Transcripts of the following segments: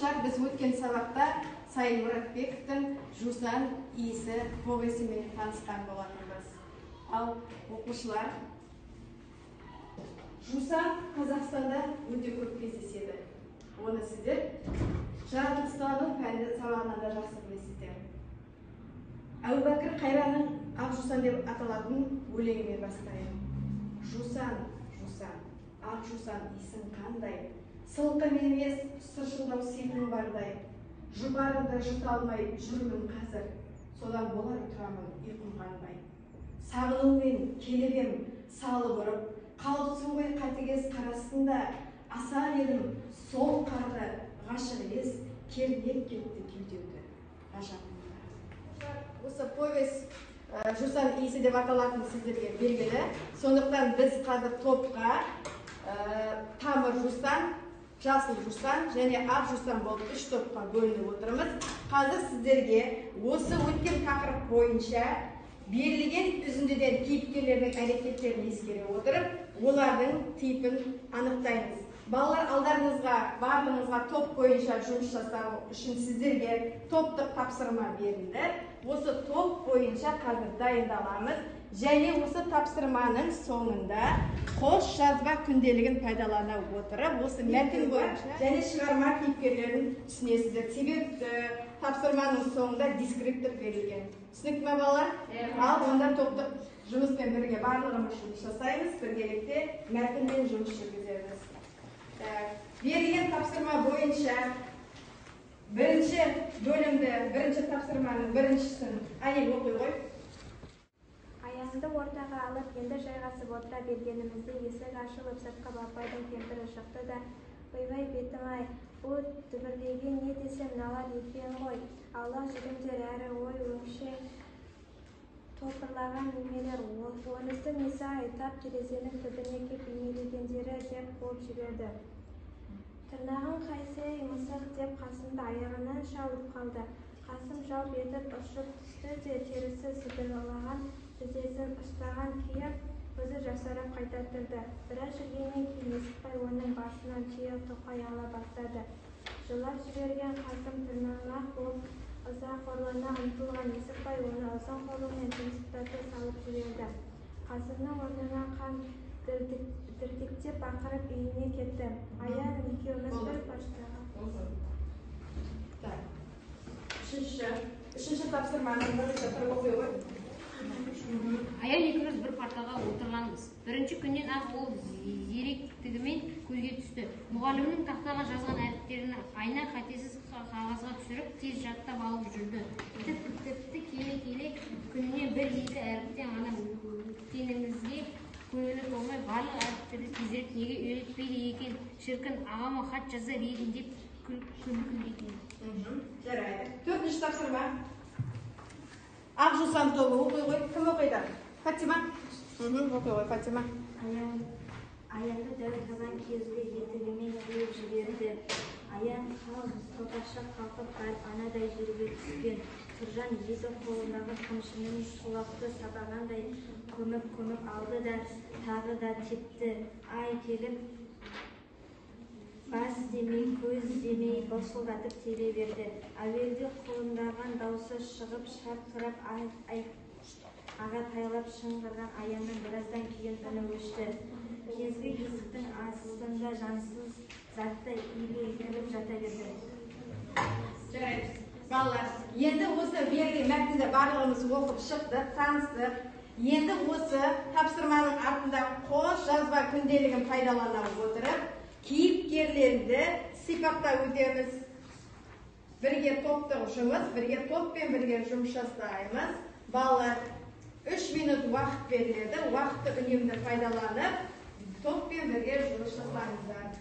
Оқушылар, біз өткен сабақта Сайын Мұратбековтың жусан иісі повесімен танысқан болатынбыз. Ал оқушылар, жусан Қазақстанда өте көп кездеседі. Оны сіздер жаратылыстану пәнді сабағынан да жақсы білесіздер. Әбубәкір Қайранның ақ жусан деп аталатын өлеңімен бастайын. Жусан, жусан, ақ жусан иісің қандай? Сылқым емес, сыршылдау сезім бардай. Жұпарында жұта алмай жүрмін қазір. Содан болар тұрамын ұйқым қанбай. Сағынумен келебем салып ұрып, қалыпсың ғой қатыгез қарасында. Асар едім сол қарды ғашық ес, кернеп кетті кеудемді ғажабында. Осы повесть жусан иісі деп аталатын сіздерге белгілі. Сондықтан біз қазір топқа тамыр жусан, жасыл жусан және ақ жусан болып 3 топқа бөлініп отырмыз. Қазір сіздерге осы өткен тақырып бойынша берілген үзіндіден кейіпкерлердің әрекеттерін ескере отырып, олардың типін анықтаймыз. Балалар, алдарыңызға, барлығыңызға топ бойынша жұмыс жасау үшін сіздерге топтық тапсырма берілді. Осы топ бойынша қазір дайындаламыз. Және осы тапсырманың соңында қос жазба күнделігін пайдалана отырып, осы мәтін бойынша және шығарма кейіпкерлерін түсінесіздер. Себебі тапсырманың соңында дескриптор берілген. Түсінікті ме балалар? Ал онда топтық жұмыспен бірге барлығымыз жұмыс жасаймыз, біргелікте мәтінмен жұмыс жүргіземіз. Берілген тапсырма бойынша бірінші бөлімді, бірінші тапсырманың біріншісін Әйел оқи ғой. Аяғымды ортаға алып, енді жайғасып отыра бергенімізде есік ашылып, сыртқа Бапайдың кемпірі шықты да: "Ойбай бетім-ай, бұл дүбірлеген не десем налар етпен ғой. Алла жүріңдер, әрі ой өңшең топырлаған немелер, онысы несі-ай, тап терезенің түбіне кеп бейнелегендері" деп қуып жіберді. "Тырнағың қайсы-ей, мысық" деп Қасымды аяғынан шалып қалды. Қасым жалп етіп ұшып түсті де терісі сыдырылаған тізесін ұстаған күйі көзі жасарып қайта тұрды. Біраз жүргеннен кейін Несіпбай оның басынан түйе тоқай ала бастады. Жылап жіберген Қасым тырнамақ болып ұзақ орлана ұмтылған Несіпбай оны ұзын қолымен тұмсықтата салып жіберді. Қасымның орнына қан дірдектеп ақырып үйіне кетті. Аян, екеуміз бір поштаға. Үшінші тапсырманың бірінші тұрып оқи ғой. Аян екеуміз бір партаға отырғанбыз. Бірінші күннен ақ ол зеректігімен көзге түсті. Мұғалімнің тақтаға жазған әріптерін айна қатесіз қағазға түсіріп, тез жаттап алып жүрді. Тіпті келе-келе күніне бір-екі әріптен ғана өткенімізге көңілі толмай, барлық әріптерді тезірек неге үйретпейді екен, шіркін, ағама хат жазар едім деп күлді екен. Жарайды. Төртінші тапсырма. Ақ жусан тобы оқи ғой. Кім оқиды? Фатима? Оқи ғой, Фатима. Аянды дәл қазан кезінде етігімен қуып жіберді. Аян қалташа қалқып барып анадай жерге түскен. Тұржан езі қолындағы қамшының шолақты сабағандай көміп алды да тағы да тепті. Ай келіп бас демей, көз демей былшылдатып теле берді. Әуелде қолындаған даусы шығып шарқ-тұрап ағатайлап шыңғырған Аянның біраздан кейін үні өшті. Кезгі есіктің астында жансыз затты илей-илеп жата берді. Жарайды. Балалар, енді осы берілген мәтінді барлығымыз оқып шықтық, таныстық. Енді осы тапсырманың артында қос жазба күнделігін пайдалана отырып, кейіпкерлерді сипаттап өтеміз. Бірге топтық жұмыс, бірге топпен бірге жұмыс жасаймыз. Балалар, 3 минут уақыт беріледі. Уақытты үнемді пайдаланып, топпен бірге жұмыс жасаңыздар.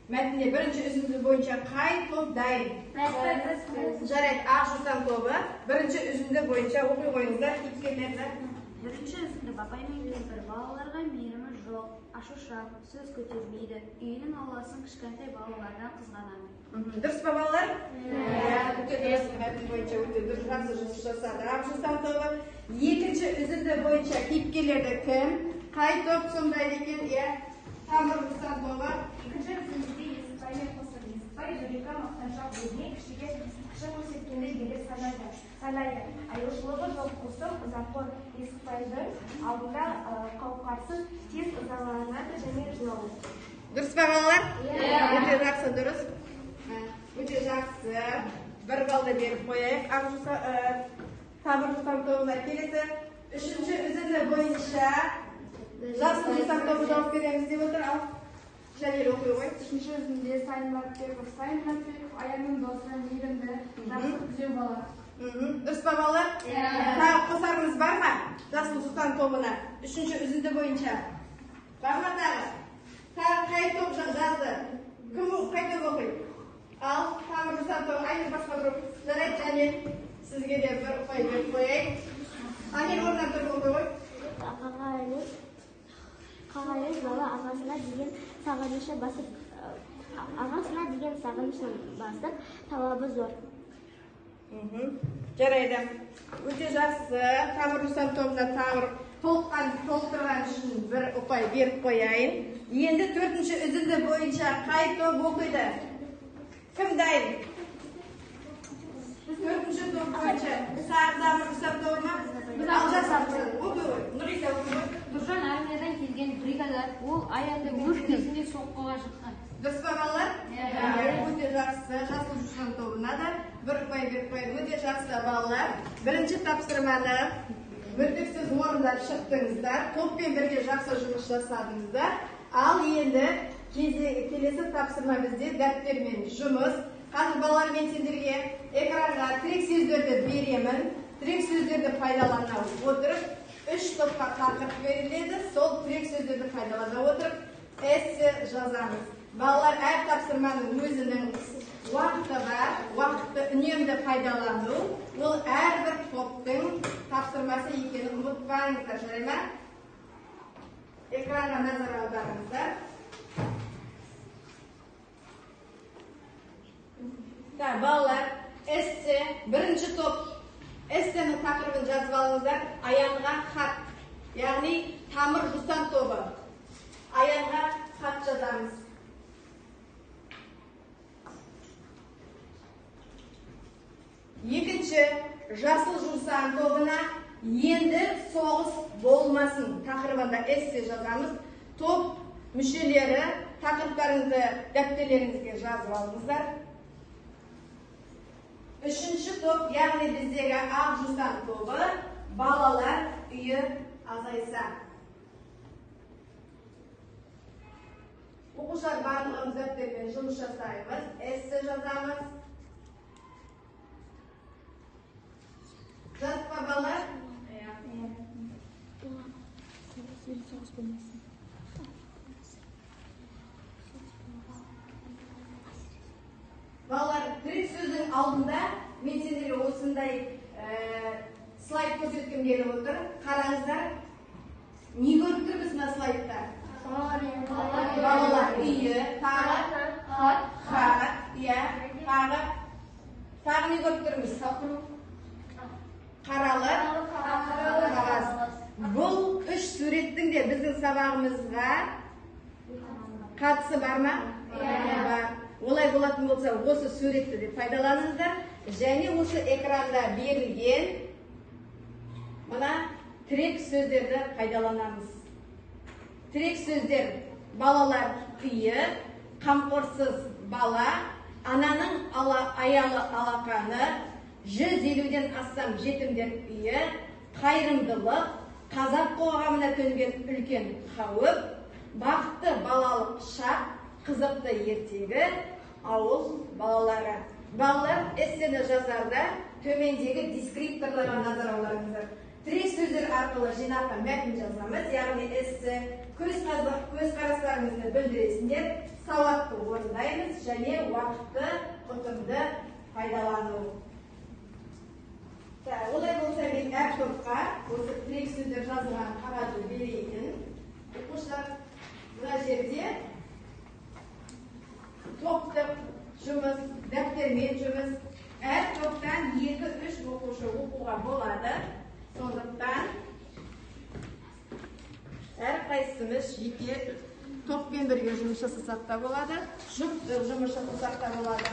Мәтіне бірінші үзінді бойынша қай топ дайын? Жарайды, ақ жусан тобы бірінші үзінді бойынша оқи қойыңыздар, кейіпкерлерді. Бірінші үзінді бапай мен кемпір балаларға мейірімі жоқ, ашушаң, сөз көтермейді, үйінің ауласын кішкентай балалардан қызғанады. Дұрыс па балалар? Өте дұрыс, мәтін бойынша өте дұрыс, жақсы жұмыс жасады. Ақ жусан тобы екінші үзінді бойынша кейіпкерлерді кім? Қай топ сомдайды екен? Тамыр жусан тобы. Екінші үзіндіде Есіпбай мен Қосыр. Есіпбай жүрегі мақтаншақ өзіне кішіге кіші көрсеткенде бере санайды. Аяушылығы жоқ Қосыр ызақор Есіпбайдың алдында қауқарсыз тез ызаланады және жылауы. Дұрыс па балалар? Өте жақсы, дұрыс. Өте жақсы. Бір балды беріп қояйық. Тамыр жусан тобына келесі. Үшінші үзінді бойынша жасыл жусан тобы жауап береміз деп отыр. Ал Жәлел оқи ғой. Үшінші үзінде Сайын Матбеков, Аянның досы, мейірімді, жақсы күзеу бала. Дұрыс па балалар? Тағы қосарыңыз бар ма? Жасыл жусан тобына. Үшінші үзінді бойынша. Бар ма тағы? Тағы қай топ жазды? Кім қай топ оқи? Ал тамыр жусан тобы. Айнұр басқа бір жарайды, Жәлел. Сізге де бір ұпай беріп қояйық. Анел орнынан тұрып оқи ғой. Қағалез бала ағасына деген сағынышын басып, талабы зор. Жарайды. Өте жақсы. Тамыр жусан тобына толықтырған үшін бір ұпай беріп қояйын. Енді төртінші үзінді бойынша қай топ оқиды? Кім дайын? Төртінші топ бойынша тамыр жусан тобы ма? Ал жасапты. Оқи ғой. Нұриса оқи ғой. Тұржан армиядан келген бригада, ол аянды өрт кезінде соққыға шыққан. Дұрыс па балалар? Өте жақсы. Жасыл жусан тобына да бір ұпай беріп қояйын. Өте жақсы балалар. Бірінші тапсырманы мүлтіксіз орындап шықтыңыздар. Топпен бірге жақсы жұмыс жасадыңыздар. Ал енді келесі тапсырма бізде дәптермен жұмыс. Қазір балалар, мен сендерге экранға тірек сөздерді беремін. Тірек сөздерді пайдалана отырып, 3 топқа тақырып беріледі. Сол тірек сөздерді пайдалана отырып эссе жазамыз. Балалар, әр тапсырманың өзінің уақыты бар, уақытты үнемді пайдалану. Ол әрбір топтың тапсырмасы екенін ұмытпаңыздар, жарай ма? Экранға назар аударыңыздар. Балалар, эссе бірінші топ. Эссенің тақырыбын жазып алыңыздар. Аянға хат, яғни тамыр жусан тобы. Аянға хат жазамыз. Екінші, жасыл жусан тобына енді соғыс болмасын тақырыбында эссе жазамыз. Топ мүшелері тақырыптарыңызды дәптерлеріңізге жазып алыңыздар. Үшінші топ, яғни біздегі ақ жусан тобы, балалар үйі азайса. Оқушылар барлығымыз дәптермен жұмыс жасаймыз, эссе жазамыз. Жазып па балалар? Балалар, тірек сөздің алдында мен сендерге осындай слайд көрсеткім келіп отыр. Қараңыздар. Не көріп тұрмыз мына слайдта? Балалар үйі, тағы хат, тағы не көріп тұрмыз? Қаралы қағаз. Бұл 3 суреттің де біздің сабағымызға қатысы бар ма? Бар. Олай болатын болса, осы суретті де пайдаланыңыздар. Және осы экранда берілген мына тірек сөздерді пайдаланамыз. Тірек сөздер: балалар үйі, қамқорсыз бала, ананың аялы алақаны, 150-ден астам жетімдер үйі, қайырымдылық, қазақ қоғамына төнген үлкен қауіп, бақытты балалық шақ, қызықты ертегі, ауыл балалары. Балалар, эссені жазарда төмендегі дескрипторларға назар аударыңыздар. тірек сөздер арқылы жинаққа мәтін жазамыз, яғни эссе, көзқарастарыңызды білдіресіңдер, сауатты орындаймыз және уақытты ұтымды пайдалану. Олай болса мен әр топқа осы тірек сөздер жазылған қағазды берейін. Оқушылар мына жерде топтық жұмыс, дәптермен жұмыс. Әр топтан 2-3 оқушы оқуға болады. Сондықтан әр қайсымыз жеке топпен бірге жұмыс жасасақ та болады, жұмыс жасасақ та болады.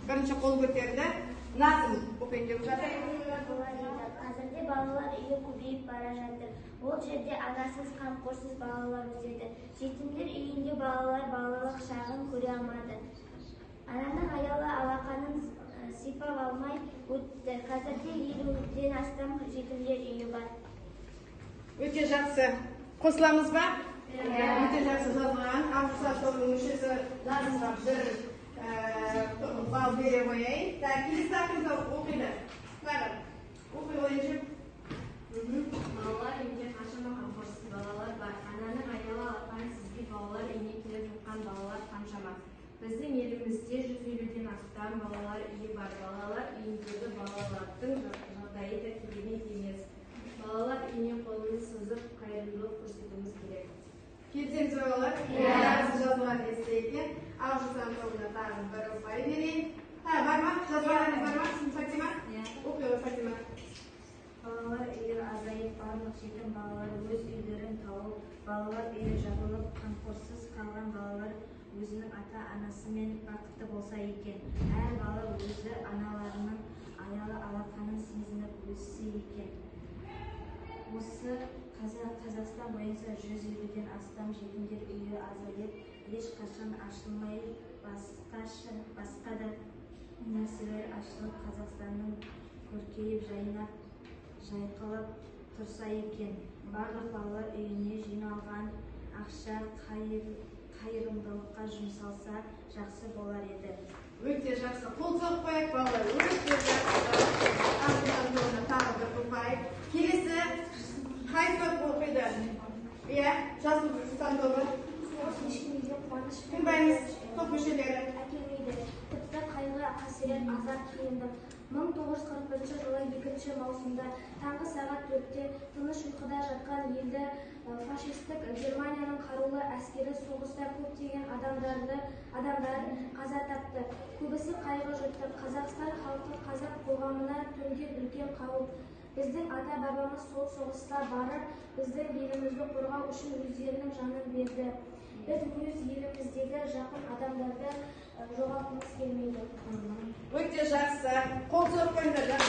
Бірінші қол көтерді. Назым оқиды жатыр. Қазірде балалар үйі көбейіп бара жатыр. Ол жерде анасыз, қамқорсыз балалар өседі. Жетімдер үйінде балалар балалық шағын көре алмады. Ананың аялы алақанын сипап алмай өтті. Қазірде 50-ден астам жетімдер үйі бар. Өте жақсы. Қосыламыз ба? Өте жақсы жазған. Авторлар тобының мүшесі Назымға бір бал бере қояйын. Келесі тақырыпты оқиды. Оқи ойыншы. Балалар үйінде қаншама қамқорсыз балалар бар. Ананың аялы алақаны сізге балалар үйіне келіп жатқан балалар қаншама. Біздің елімізде 150-ден астам балалар үйі бар. Балалар үйіндегі балалардың жағдайы да керемет емес. Балалар үйіне қолымыз созып қайырымдылық көрсетуіміз керек. Келсеңіз балалар? Жақсы жазылған эссе екен. Ағылшын тобына тағы бір ұпай берейін. Бар ма? Жазғаныңыз бар ма? Фатима? Оқи ғой, Фатима. Балалар үйі азайып, барлық жетім балалар өз үйлерін тауып, балалар үйі жабылып, қамқорсыз қалған балалар өзінің ата-анасымен бақытты болса екен. Әр бала өзі аналарының аялы алақанын сезініп өссе екен. Осы Қазақстан бойынша 150-ден астам жетімдер үйі азайып, ешқашан ашылмай, басқа да нәрселер ашылып, Қазақстанның көркейіп, жайқалып тұрса екен. Барлық балалар үйіне жиналған ақша қайырымдылыққа жұмсалса жақсы болар еді. Өте жақсы. Қол соғып қояйық балалар. Өте жақсы. Тағы бір ұпай. Келесі қай топ оқиды? Иә, жасыл Жусан тобы. Тыңдаймыз топ мүшелері. Әкелмейді. Тіпті қайғы, қасірет, азап, қиындық. 1941 жылы 2 маусымда таңғы сағат 4-те тыныш ұйқыда жатқан елді фашистік Германияның қарулы әскері соғыста көптеген адамдар қаза тапты. Көбісі қайғы жұтты. Қазақстан халқы қазақ қоғамына төнген үлкен қауіп. Біздің ата-бабамыз сол соғыста барып, біздің елімізді қорғау үшін өздерінің жанын берді. Біз өз еліміздегі жақын адамдарды жоғалтқымыз келмейді. Өте жақсы. Қол соғып қойыңдар.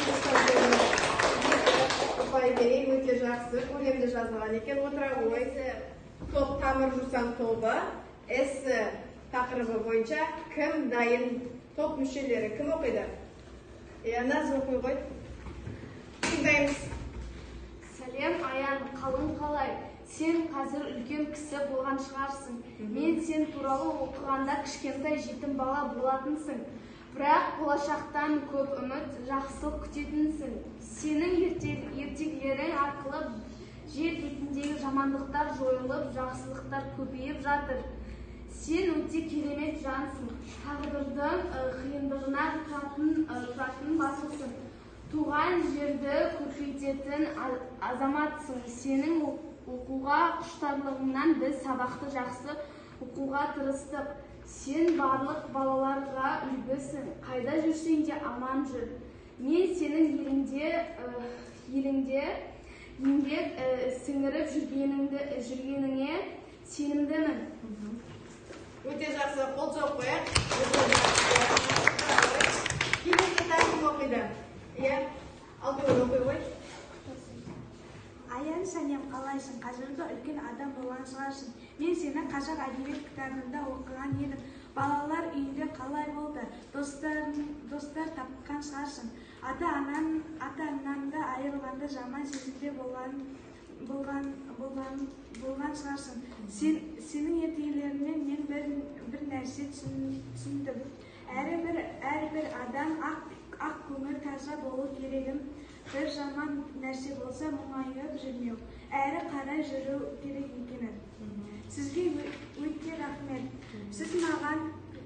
Ұпай берейін. Өте жақсы. Көлемді жазылған екен. Отыра ғой. Топ Тамыр Жусан тобы. Эссе тақырыбы бойынша кім дайын? Топ мүшелері кім оқиды? Наз оқи ғой. Тыңдаймыз. Сәлем Аян, қалың қалай? Сен қазір үлкен кісі болған шығарсың. Мен сен туралы оқығанда кішкентай жетім бала болатынсың. Бірақ болашақтан көп үміт, жақсылық күтетінсің. Сенің ертегілерің арқылы жер бетіндегі жамандықтар жойылып, жақсылықтар көбейіп жатыр. Сен өте керемет жансың. Тағдырдың қиындығына тұратын басылсың. Туған жерді көркейтетін азаматсың. Сенің оқуға құштарлығыңнан біз сабақты жақсы оқуға тырыстық. Сен барлық балаларға үлгісің. Қайда жүрсең де аман жүр. Мен сенің еліңде еңбек сіңіріп жүргеніңе сенімдімін. Өте жақсы. Қол соғып қояйық. Келесі тақырып оқиды. Иә, алтын оқи ғой. Аян, сәлем, қалайсың? Қазіргі үлкен адам болған шығарсың. Мен сені қазақ әдебиет кітабында оқыған едім. Балалар үйінде қалай болды? Достар тапқан шығарсың. Ата-анаңды айырылғанда жаман сезімде болған шығарсың. Сенің ертегілеріңнен мен бір нәрсе түсіндім. Әрбір адам ақ көңіл таза болу керегім. Бір жаман нәрсе болса мұңайып жүрмеу, әрі қарай жүру керек екенін. Сізге өте рахмет. Сіз маған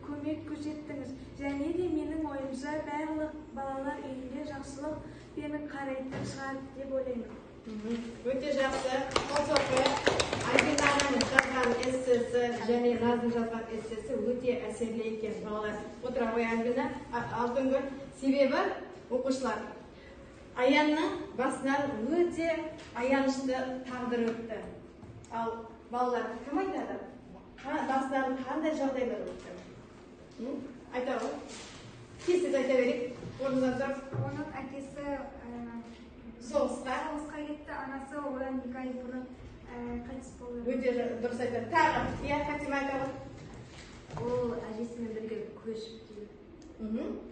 көмек көрсеттіңіз. Және де менің ойымша барлық балалар үйінде жақсылық пен қарайтын шығар деп ойлаймын. Өте жақсы. Қол соғып қояйық. Айдинаның жазған эссесі және Наздың жазған эссесі өте әсерлі екен. Балалар отыра ғой Айдина. Алтынгүл. Себебі оқушылар Аянның басынан өте аянышты тағдыр өтті. Ал балалар кім айтады? Басынан қандай жағдайлар өтті? Айта ғой. Тез айта берейік. Орнынан тұрып. Оның әкесі Соғысқа кетті, анасы одан 2 ай бұрын қайтыс болды. Өте дұрыс айтады. Тағы, иә, Фатима айта ғой. Ол әжесімен бірге көшіп келді.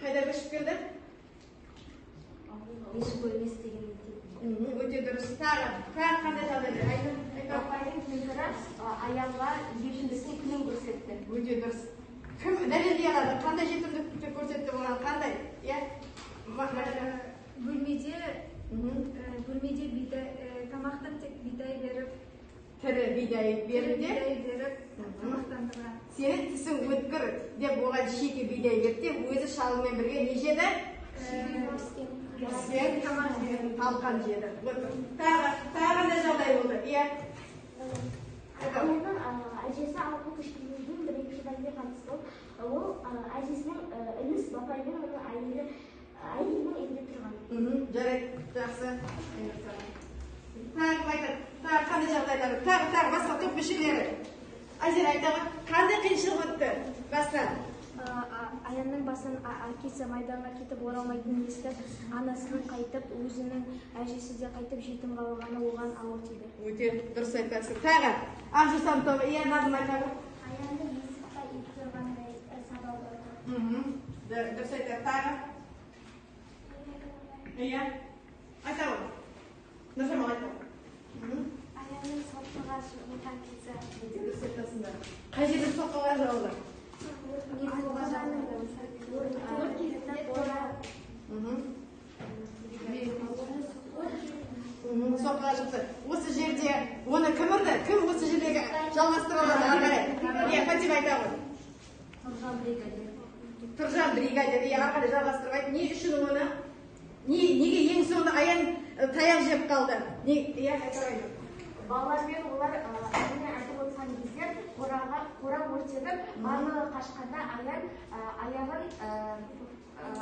Қайда көшіп келді? Ешкі өлмес деген екен. Өте дұрыс. Тағы қандай жағдайлар? Апайдың кемпірі Аянға жетімдікке күнін көрсетті. Өте дұрыс. Кім дәлелдей алады? Қандай жетімдікті көрсетті оған? Қандай? Иә? Бөлмеде тамақтан тек бидай беріп, тірі бидай берді. тамақтандырған. Сенің тісің өткір деп оған шеге бидай берді. Өзі шалымен бірге не жеді? Сен талқан жеді. Тағы қандай жағдай болды? Иә? Аянның әжесі алғы көшкеннен бірінші жылдан қайтыс болып, ол әжесінің ініс бапаймен оның әйелінің үйінде тұрған. Жарайды, жақсы. Тағы қандай жағдайлар? Тағы басқа топ мүшелері. Азира айтаға, қандай қиыншылық өтті? Бастан. Аянның басын әкесі майданға кетіп оралмайтынын естіп, анасының қайтып, өзінің әжесі де қайтып жетім қалғаны оған ауыр тиді. Өте дұрыс айтасың. Тағы, Ақжусан тобы, иә, назым айтаға. Аянды есікқа ит тұрғандай сабап отыр. Дұрыс айтады. Тағы. Иә, айтаға. Нұржамал айтаға. Аянның соққыға жығылған кезі. Дұрыс айтасыңдар. Қай жерде соққыға жығылды? Соққыға жықты. Осы жерде оны кім ұрды? Кім осы жердегі жалғастырылды? Иә, Фатима айтамын. Тұржан бригадир. Иә, арқылы жалғастырып айт. Не үшін оны? Неге ең соңында Аян таяқ жеп қалды? Иә, айтамын. Балалармен олар әңгіме айтып отырған кезде қора өртеніп, барлығы қашқанда аяғын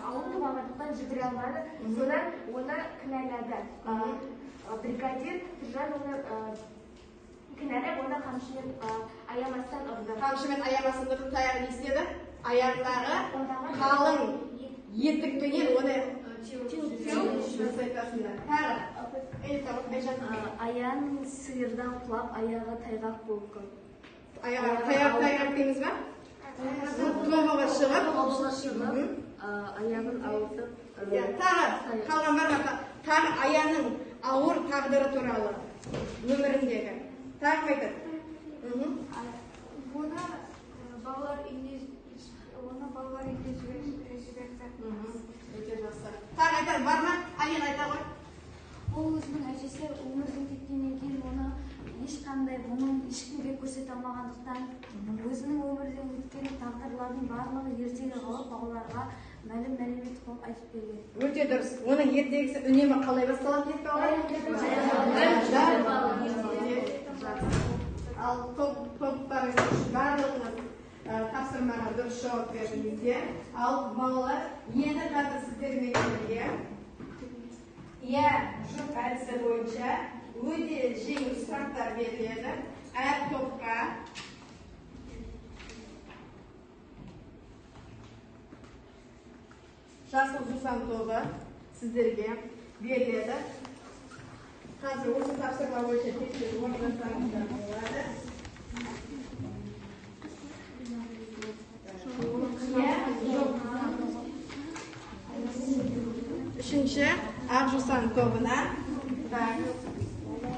ауыртып алғандықтан жүгіре алмады. Содан оны кінәлады. Бригадир Тұржан оны кінәлап, оны қамшымен аямастан ұрды. Қамшымен аямастан ұрды, таяғы не істеді? Аяғындағы қалың етікпенен оны Аян сиырдан құлап, аяғы тайғақ болып қалды. Тайғақ дейміз ба? Тобыға шығып, аяғын ауыртып. Тағы, қалған бар ма? Тағы Аянның ауыр тағдыры туралы өміріндегі. Тағы айтады. Оны балалар үйіне жіберді. Тағы айтады, бар ма? Аян айта ғой. Ол өзінің әжесі өмірден кеткеннен кейін оны ешқандай мұңын ешкімге көрсете алмағандықтан, өзінің өмірден өткен тағдырлардың барлығы ертегі қалып балаларға мәлім мәлімет қылып айтып берген. Өте дұрыс. Оның ертегісі үнемі қалай басталады еді балалар? Ал топтарыңыз барлығыңыз тапсырмаға дұрыс жауап бердіңіздер. Ал балалар енді қазір сіздермен бірге иә жұп әдісі бойынша өте жеңіл сұрақтар беріледі. Әр топқа жасыл жусан тобы сіздерге беріледі. Қазір осы тапсырма бойынша тексеру орындасаңыздар болады. Үшінші Ақжусан тобына.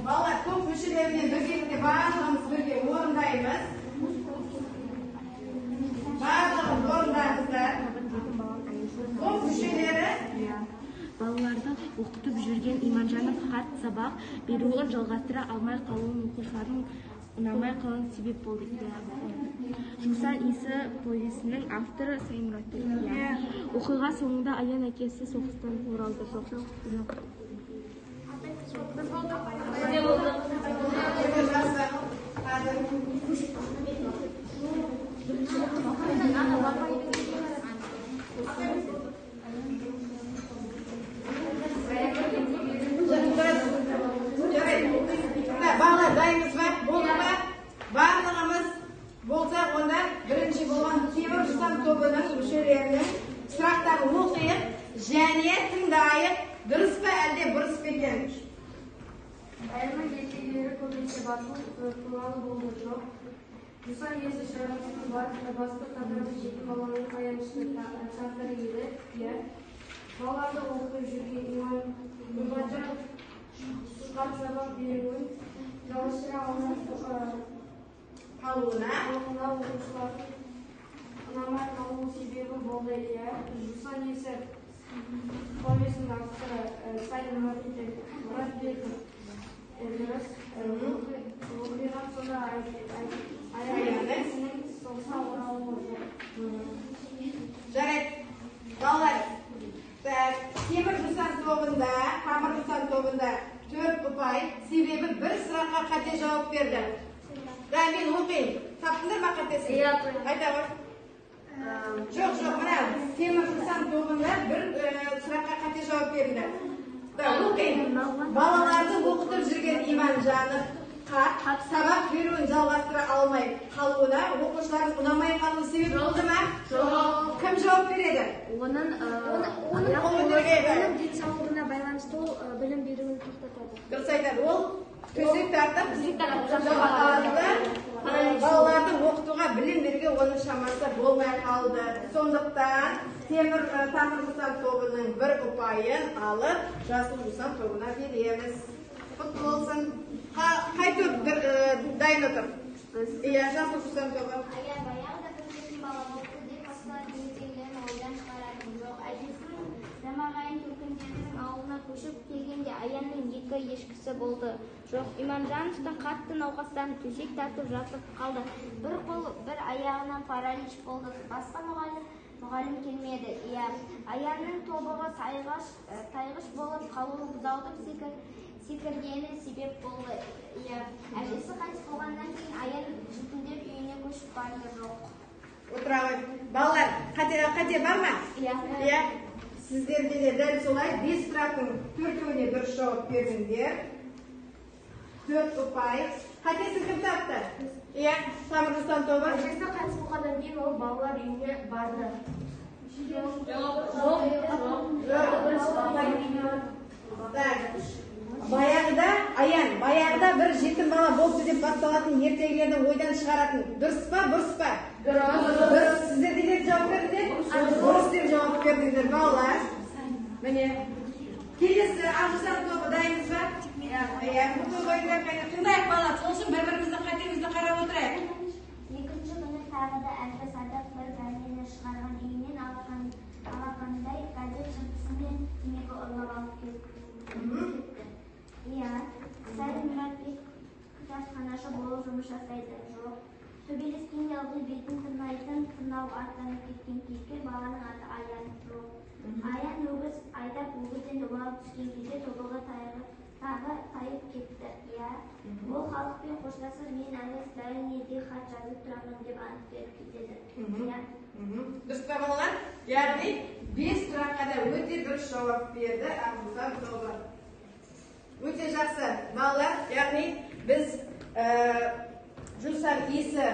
Балалар, топ мүшелерінен біргелікте барлығымыз бірге орындаймыз. Барлығымыз орындаймыздар. Топ мүшелері Балаларды оқытып жүрген Иманжанов қарт сабақ беруін жалғастыра алмай қалуын оқушылардың ұнамай қалуын себеп болды. Жусан иісі повесінің авторы Саймұраттың. Оқиға соңында Аян әкесі соғыстан оралды. Жоқ. Балалар дайынбыз ба? Болды ма? Барлығымыз болсақ, онда бірінші болған Темір Жусан тобының мүшелерінің сұрақтарын оқиық және тыңдайық. Дұрыс па әлде бұрыс па екен? Аянның ертегілері көбінесе батыл туралы болды. Жоқ. Жусан иесі шаруасының басты қадірі жетім баланың аянышты тағдыры еді. Балаларды оқытып жүрген Иманжанов қарт сабақ беруін жалғастыра алмай қалуына оқушылардың ұнамай қалу себебі болды. Жусан иесі повесінің авторы Мұратбеков. Оқиға соңында Аянның соғысқа оралуы болды. Жарайды. Балалар, Темір Жусан тобында, Қамыр Жусан тобында 4 ұпай, себебі бір сұраққа қате жауап берді. Мен оқиын. Таптыңдар ма қатесін? Айта ғой. Жоқ, мына Темір Жусан тобында бір сұраққа қате жауап берді. Оқиын. Балаларды оқытып жүрген Иманжановқа сабақ беруін жалғастыра алмай қалуына, оқушылардың ұнамай қалуы себеп болды ма? Жоқ. Кім жауап береді? Оның денсаулығына байланысты ол білім беруін тоқтатады. Дұрыс айтады. Ол төсек тартып балаларды оқытуға, білім беруге оның шамасы болмай қалды. Сондықтан темір жусан тобының бір ұпайын алып, жасыл жусан тобына береміз. Құтты болсын. Қай топ дайын отыр? Иә, жасыл жусан тобы. Баяғыда бір жетім бала болыпты деп басқалар ертегілерін ойдан шығаратын жоқ. Әжесінің жамағайын төркіндерінің ауылына көшіп келгенде Аянның 2 ешкісі болды. Жоқ, Иманжановтың қатты науқастанып төсек тартып жатып қалды. Bir қолы, бір аяғынан паралич болды. Басқа мұғалім келмеді. Иә, Аянның тобығы тайғыш болып қалуы бұзаудың секіргені себеп болды. Иә, әжесі қайтыс болғаннан кейін Аян жетімдер үйіне көшіп барды. Жоқ. Отыра ғой. Балалар, қате бар ма? Иә. Сіздерде де дәл солай 5 сұрақтың 4-уіне дұрыс жауап бердіңдер. 4 ұпай. Қатесін кім тапты? Иә, Самыр Жусан тобы. Әжесі қайтыс болғаннан кейін ол балалар үйіне барды. Баяғыда бір жетім бала болыпты деп басталатын ертегілерді ойдан шығаратын. Дұрыс па, бұрыс па? Дұрыс. Сіздер де жауап бердіңдер? Дұрыс деп жауап бердіңдер, балалар. Міне. Келесі Ақжусан тобы дайынсыз ба? Иә, бұл ойындар қайда. Тыңдайық балалар, сосын бір-бірімізді қатемізді қарап отырайық. Екінші күні тағы да әнші Садақ бір газетені шығарған үйінен алақандай газет жыртысымен темекі ұрлап алып кетті. Иә, Сәрі Мұратбек кітапханашы болып жұмыс жасайды. Жоқ. Төбелескенде ылғи бетін тырнайтын тырнау аттанып кеткен кейіпкер баланың аты Аян. Жоқ. Аян өгіз айдап өгізден домалап түскен кезде тобығы тағы тайып кетті. Иә. Ол халықпен қоштасып, мен әлі Сталинге хат жазып тұрамын деп ант беріп кетеді. Иә. Дұрыс па балалар? Яғни 5 сұраққа да өте дұрыс жауап берді Ақжусан тобы. Өте жақсы балалар. Яғни біз Жусан иісі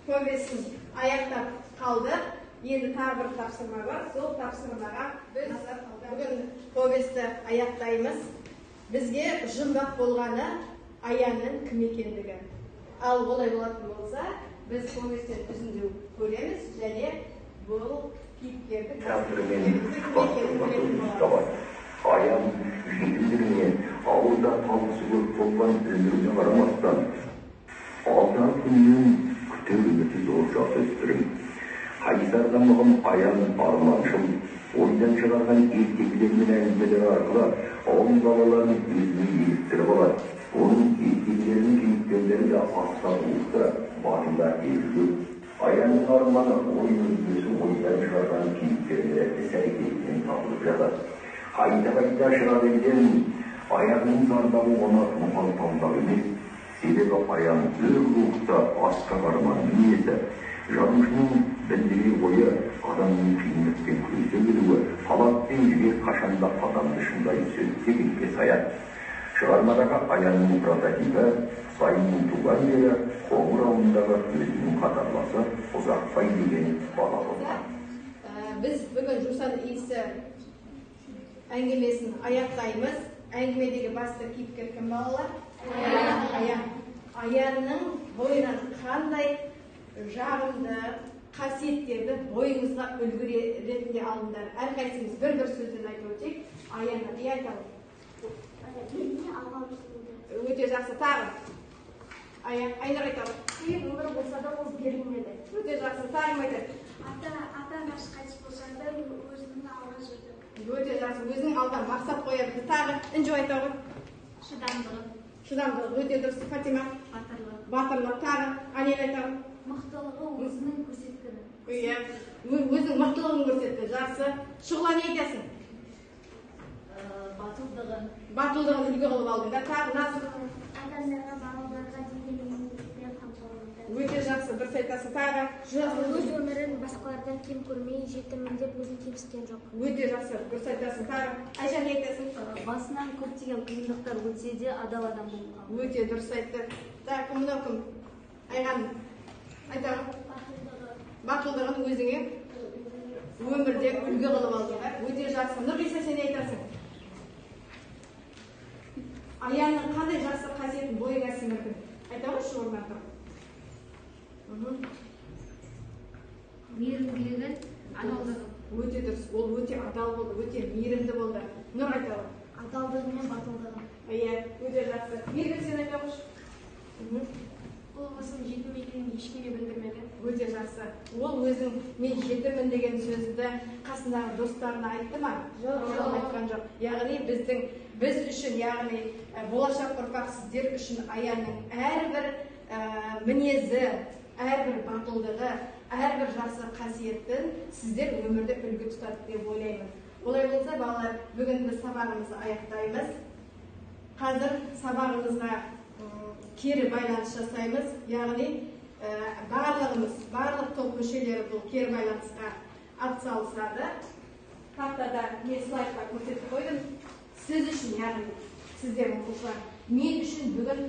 повесін аяқтап қалдық. Енді тағы бір тапсырма бар. Сол тапсырмаға біз бүгін повесті аяқтаймыз. Бізге жұмбақ болғаны Аянның кім екендігі. Ал олай болатын болса, біз повестен үзінді көреміз және бұл кейіпкерді Аян жетімдігіне ауылда талысы көп болған өміріне қарамастан, 6 күннен күтер үміті зор жасөспірім. Қайсарданмаған Аян арманшыл, ойдан шығарған ертегілер мен әңгімелер арқылы ауыл балаларын өзіне еліктіріп алады. Оның ертегілерінің кейіпкерлері де ақсақұлықты барында езіліп, Аянның арманы ойын өзі ойдан шығарған кейіпкерлері іс-әрекетінен табылып жатады. Қайта шыға берген Аянның зардабы оны мұқалтауында емес, себебі Аян өр рухта асқақ арманның иесі. Жазушының білдірер ойы адамның қиындықпен күресе білуі, талап пен жігер қашанда адамды шыңдай сөз дегенге саяды. Шығармадағы Аянның прототипі Сайынның туған жері Қоңыр ауылындағы өзінің қатарласы Ұзақбай деген бала болған. Біз бүгін Жусан иісі әңгімесін аяқтаймыз. Әңгімедегі басты кейіпкер кім балалар? Аянның бойынан қандай жағымды қасиеттерді бойыңызға үлгі ретінде алыңдар. Әрқайсымыз бір-бір сөзден айтып өтейік. Аянға не айтамыз? Өте жақсы. Тағы. Айнұр айтамыз. Өмір болса да ол берілмеді. Өте жақсы. Тағы айтады. Ата-анасы қайтыс болса да өзінің алға жүрді. Өте жақсы. Өзінің алға мақсат қояды. Тағы. Інжу айтауы. Шыдамдылық. Өте дұрыс. Фатима. Батырлық. Тағы. Анел айтауы. Мықтылығы өзінің көрсеткені. Өзінің мықтылығын көрсетті. Жақсы. Шұғыла не айтасың? Батылдығын үлгі қылып алдыңдар. Тағы. Насып. Адамдарға, балаларға деген еңбекпен қамқорлықты. Өте жақсы. Дұрыс айтасың. Тағы. Өз өмірін басқалардан кем көрмей, жетіммін деп өзін кемсіткен жоқ. Өте жақсы. Дұрыс айтасың. Тағы. Айша не айтасың? Басынан көптеген қиындықтар өтсе де адал адам болып қалды. Өте дұрыс айтты. Так, мынау кім? айған айтам батылдығын өзіңе өмірде үлгі қылып алдың. Өте жақсы. Нұрғиса, сен айтасың. Аянның қандай жақсы қасиетін бойыңа сіңірдің? Айта қойшы орнынан тұрып. Мейірімділігін, адалдығы. Өте дұрыс. Ол өте адал болды, өте мейірімді болды. Нұр айта қой. Адалдығы мен батылдығы. Иә, өте жақсы. Мейірім, сен айта қойшы. Ол өзінің жетім екенін ешкімге білдірмеді. Өте жақсы. Ол өзің мен жетіммін деген сөзді қасындағы достарына айтты ма? Жоқ, айтқан жоқ. Яғни біз үшін, яғни болашақ ұрпақ сіздер үшін Аянның әрбір мінезі, әрбір батылдығы, әрбір жақсы қасиетін сіздер өмірде үлгі тұтады деп ойлаймын. Олай болса, балалар, бүгін біз сабағымызды аяқтаймыз. Қазір сабағымызға кері байланыс жасаймыз. Яғни барлық топ мүшелері бұл кері байланысқа атсалысады. Тақтада мен слайдқа көрсетіп қойдым. Сіз үшін, яғни сіздер оқушылар, мен үшін бүгін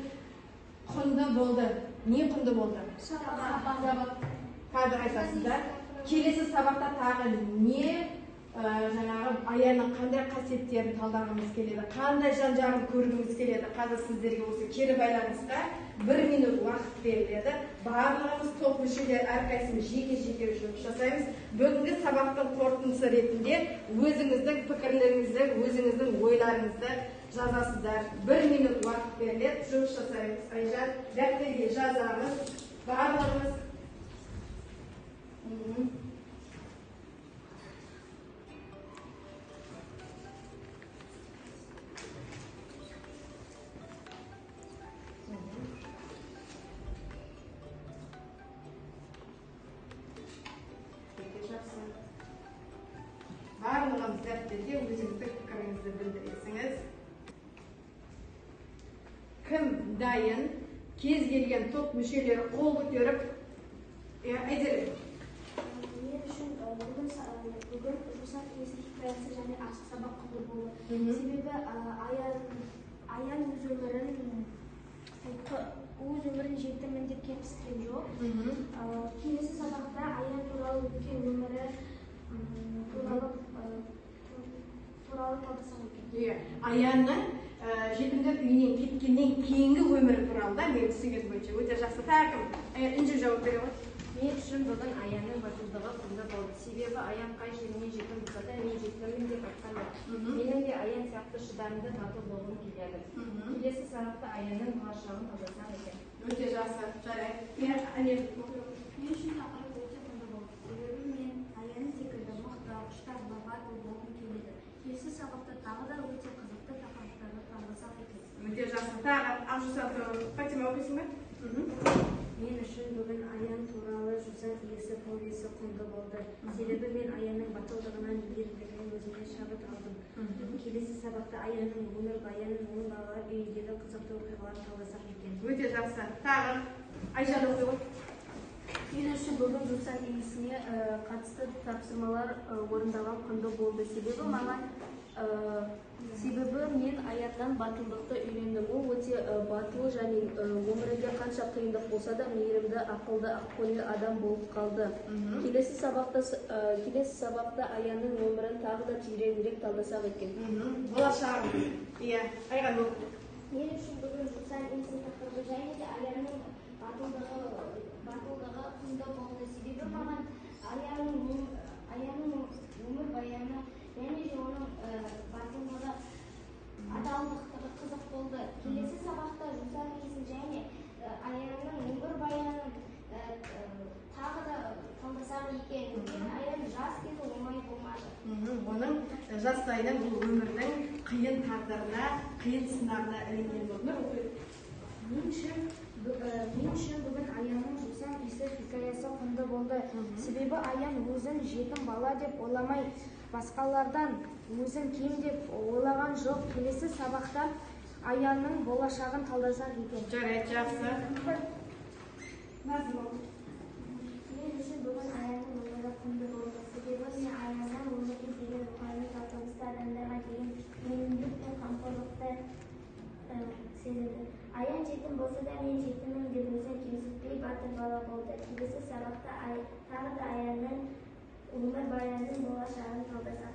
құнды болды. Не құнды болды? Сабақ. Қазір айтасыздар. Келесі сабақта тағы не жаңағы Аянның қандай қасиеттерін талдағымыз келеді, қандай жан-жағын көргіміз келеді. Қазір сіздерге осы кері байланысқа 1 минут уақыт беріледі. Барлығымыз топ мүшелері әрқайсымыз жеке-жеке жұмыс жасаймыз. Бүгінгі сабақтың қорытындысы ретінде өзіңіздің пікірлеріңізді, өзіңіздің ойларыңызды жазасыздар. 1 минут уақыт беріледі, жұмыс жасаймыз. Айжан, дәптерге жазамыз. Барлығымыз барлығымыз дәптерге өзіңіздің пікіріңізді білдіресіңіз. Кім дайын? Кез келген топ мүшелері қол көтеріп, айзере. Мен үшін бүгін Жусан есік хикаясы және ашық сабақ құнды болды. Себебі Аян өз өмірін жетіммін деп кетістірген жоқ. Келесі сабақта Аян туралы өткен өмірі туралы талқыласақ екен. Аянның жетімдер үйінен кеткеннен кейінгі өмірі туралы да мен түсінген бойынша өте жақсы. Тағым, Інжі жауап бере ғой. Мен үшін бүгін Аянның батылдығы құнды болды. Себебі Аян қай жеріне жетім болса да мен жетіммін деп айтқан жоқ. Менің де Аян сияқты шыдарымды батыл болғым келеді. Келесі сабақта Аянның болашағын талдасақ екен. Өте жақсы, жарайды. Мен үшін тақырып өте құнды болды. Себебі мен Аян секілді мықты, құштар, батыл болғым келеді. Келесі сабақта тағы да өте қызықты тақырыптарды талдасақ екен. Өте жақсы. Тағы Ақжусан, Фатима оқисың ба? Мен үшін бүгін Аян туралы Жусан иесі повесі құнды болды. Себебі мен Аянның батылдығынан, мейірімділігінен өзіме шабыт алдым. Келесі сабақта Аянның өмірбаянын, оның балалар үйіндегі қызықты оқиғаларын талдасақ екен. Өте жақсы. Тағы Айжан оқи ғой. Мен үшін бүгін Жусан иесіне қатысты тапсырмалар орындалған құнды болды. Себебі мен Аяннан батылдықты үйрендім. Ол өте батыл және өмірінде қанша қиындық болса да мейірімді, ақылды, ақкөңіл адам болып қалды. Келесі сабақта Аянның өмірін тағы да тереңірек талдасақ екен. Болашағым. Иә, Айған ол. Мен үшін бүгін Жусан иесінің тақырыбы және де Аянның батылдығы құнды болды. Себебі маған Аянның өмірбаяны және де оның батылдығы, адалдықтығы қызық болды. Келесі сабақта Жусан иесін және Аянның өмірбаянын тағы да талдасақ екен. Аян жас кезі оңай болмады. Оның жастайынан бұл өмірдің қиын тағдырына, қиын сынағына ілінген болды. Мен үшін бүгін Аянның Жусан иесі хикаясы құнды болды. Себебі Аян өзін жетім бала деп ойламай, басқалардан өзін кем деп ойлаған жоқ. Келесі сабақта Аянның болашағын талдасақ екен. Жарайды, жақсы. Мен үшін бүгін Аянның өмірі құнды болды. Себебі мен Аяннан өмірге деген рухани талпынысты, адамдарға деген мейірімділік пен қамқорлықты сезінді. Аян жетім болса да мен жетіммін деп өзін кемсітпей, батыр келесі сабақта тағы да аянның өмір баянның болашағын талдасақ.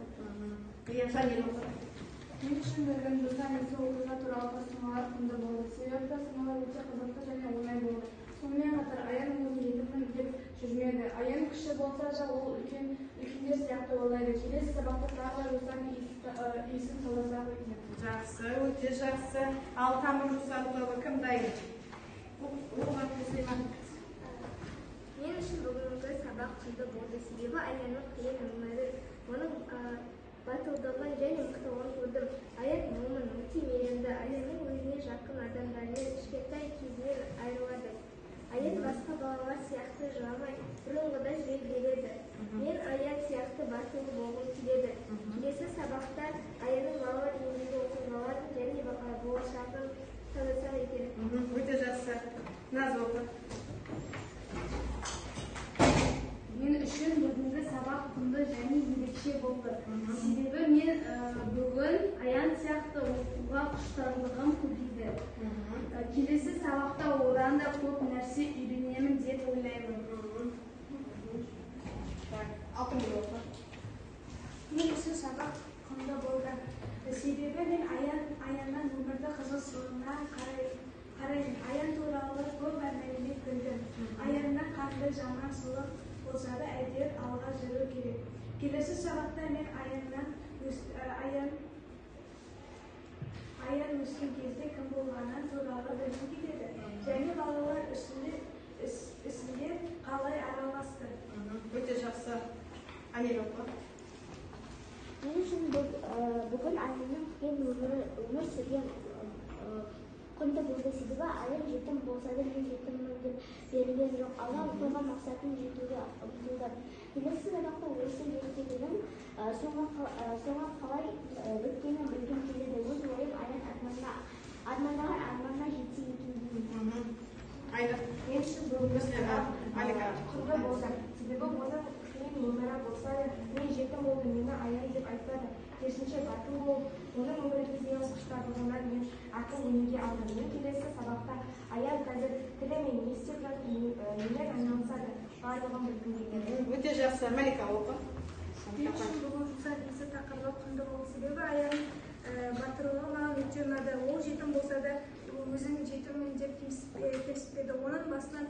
Мен үшін берген Жусан исі оқиға туралы тасымалар құнды болды. Себебі тасымалар өте қызықты және оңай болды. Сонымен қатар аян өзін жетіммін деп жүрмеді. Аян кіші болса да ол үлкендер сияқты ойлайды. Келесі сабақта тағы Жусан исін талдасақ екен. Жақсы, өте жақсы. Ал тамыр Жусан тобы кім дайын? Мен үшін бүгінгі сабақ құнды болды. Себебі аянның қиын өмірі, оның батылдығын және мықтылығын көрдім. Аян момын, өте мейірімді. Аянның өзіне жақын адамдармен кішкентай кезінен айырылады. Аян басқа балалар сияқты жыламай, бұрынғыдай жүре береді. Мен Аян сияқты батыл болғым келеді. Келесі сабақта Аянның балалар үйіндегі оқиғаларын және болашағын талдасақ екен. Өте жақсы. Наз оқы. Мен үшін бүгінгі сабақ құнды және ерекше болды. Себебі мен бүгін Аян сияқты оқуға құштарлығым көбейді. Келесі сабақта одан да көп нәрсе үйренемін деп ойлаймын. Алтын оқы. Мен үшін сабақ құнды болды. Себебі мен Аяннан өмірді қызығушылығына қараймын. Аян туралы көп мәлімет білдім. Аяннан қандай жаманшылық болса да әйтеуір алға жүру керек. Келесі сабақта мен Аян өскен кезде кім болғаны туралы білгім келеді. Және балалар ісінде қалай араласты. Өте жақсы. Анел оқы. Мен үшін бүгін Аянның қиын өмір сүрген құнды болды. Себебі Аян жетім болса да мен жетіммін деп берілген жоқ. Алға қойған мақсатын жетуге ұмтылды. Келесі сабақта осы ертегінің соңы қалай өткенін білгім келеді. Өз ойым Аян армандағы арманына жетсе екен деймін. Айна. Мен үшін бүгінгі сабақ құнды болды. Себебі оның қиын өмірі болса да мен жетім болдым, мені Аян деп айтпады. Керісінше батыл болып, оның өмірге деген құштарлығынан мен атын өнеге алдым. Мен келесі сабақта Аян қазір тілі мен не істеп жатыр, немен айналысады, барлығын білгім келеді. Өте жақсы. Малика оқы. Мен үшін бүгін Жусан исі тақырыбы құнды болды. Себебі Аянның батырлығы маған өте ұнады. Ол жетім болса да өзін жетіммін деп кемсітпеді. Оның басынан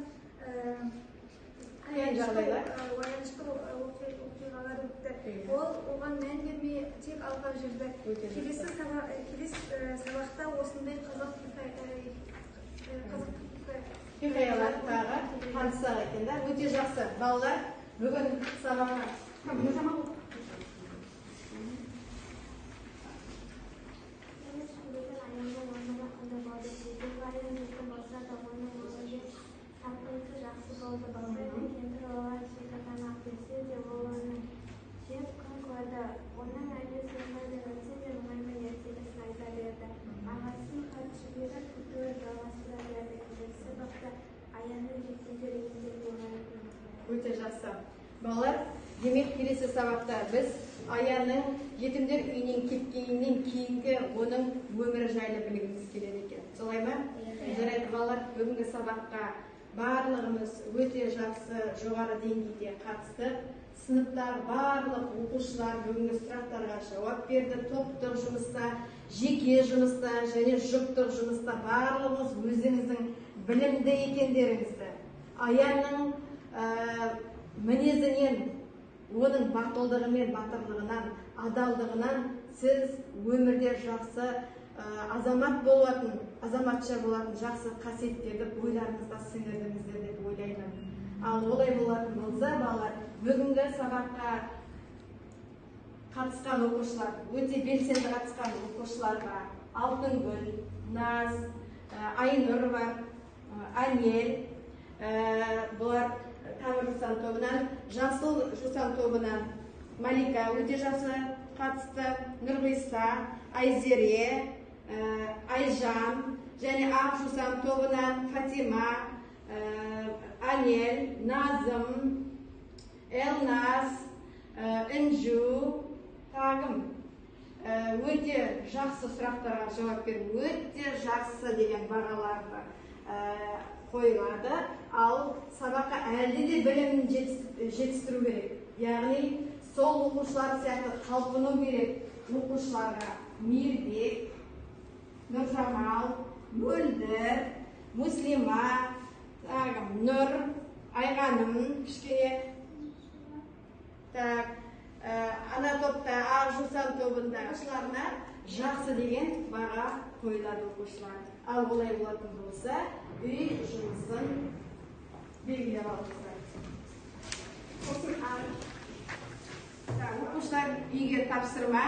аянышты оқиғалар өтті. Ол оған мән бермей тек алға жүрді. Келесі сабақта осындай қызық хикаялар тағы танысақ екен да. Өте жақсы. Балалар бүгін сабаққа Оның әкесі өмірден өтсе де мұғалімнің ертегісін айта берді. Ағасын хат жіберіп күтуі жалғастыра берді. Келесі сабақта Аянның жетімдер үйінде болғанын. Өте жақсы. Балалар, демек келесі сабақта біз Аянның жетімдер үйінен кеткеннен кейінгі оның өмірі жайлы білгіміз келеді екен. Солай ма? Жарайды балалар, бүгінгі сабаққа барлығымыз өте жақсы жоғары деңгейде қатыстық. Сыныптар барлық оқушылар бүгінгі сұрақтарға жауап берді. Топтық жұмыста, жеке жұмыста және жұптық жұмыста барлығыңыз өзіңіздің білімді екендеріңізді, Аянның мінезінен, оның батылдығы мен батырлығынан, адалдығынан сіз өмірде жақсы азамат болатын, азаматша болатын жақсы қасиеттерді ойларыңызда сіңірдіңіздер деп ойлаймын. Ал олай болатын болса, балалар, бүгінгі сабаққа қатысқан оқушылар, өте белсенді қатысқан оқушыларға Алтынгүл, Наз, Айнұр бар, Анел, бұлар Тамыр Жусан тобынан, Жасыл Жусан тобынан Малика өте жақсы қатысты, Нұрғиса, Айзере, Айжан және Ақ Жусан тобынан Фатима, Анел, Назым, Элназ, Інжу, тағым өте жақсы сұрақтарға жауап беріп, өте жақсы деген бағаларды қойылады. Ал сабаққа әлде де білімін жетістіру керек. Яғни сол оқушылар сияқты қалпыну керек. Оқушыларға Мейірбек, Нұржамал, Мөлдір, Муслима, Нұр, Айғаным, кішкене ана топта, Ақжусан тобында оқушыларына жақсы деген баға қойылады оқушылар. Ал олай болатын болса, үй жұмысын белгілеп алыңыздар. Оқушылар үйге тапсырма,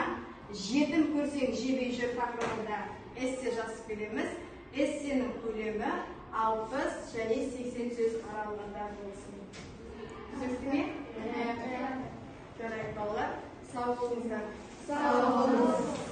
жетім көрсең жебей жүр тақырыбында эссе жазып келеміз. Эссенің көлемі 60 және 80 сөз аралығында болсын. Түсінікті ме? Жарайды балалар, сау болыңыздар. Сау болыңыз.